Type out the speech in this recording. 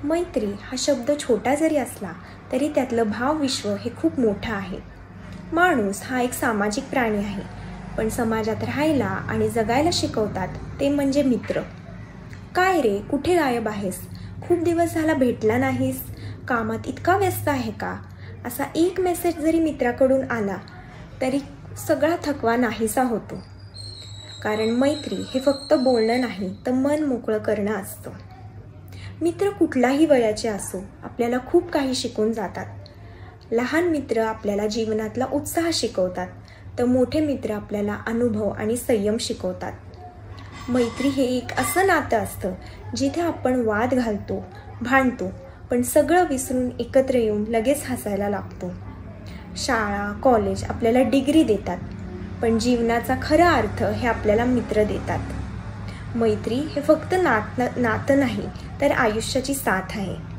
मैत्री हा शब्द छोटा जरी असला तरी त्यातलं भावविश्व हे खूप मोठं आहे. माणूस हा एक सामाजिक प्राणी आहे, पण समाजात राहायला आणि जगायला शिकवतात ते म्हणजे मित्र. काय रे, कुठे गायब आहेस? खूप दिवस झाला भेटला नाहीस. कामात इतका व्यस्त आहे का? असा एक मेसेज जरी मित्राकडून आला तरी सगळा थकवा नाहीसा होतो. कारण मैत्री हे फक्त बोलणं नाही तर मन मोकळं करणं असतं. मित्र कुठलाही वयाचे असो, आपल्याला खूप काही शिकून जातात. लहान मित्र आपल्याला जीवनातला उत्साह शिकवतात, तर मोठे मित्र आपल्याला अनुभव आणि संयम शिकवतात. मैत्री हे एक असं नातं असतं जिथे आपण वाद घालतो, भांडतो, पण सगळं विसरून एकत्र येऊन लगेच हसायला लागतो. शाळा, कॉलेज आपल्याला डिग्री देतात, पण जीवनाचा खरा अर्थ हे आपल्याला मित्र देतात. मैत्री हे फक्त नातं नाही तर आयुष्याची साथ आहे.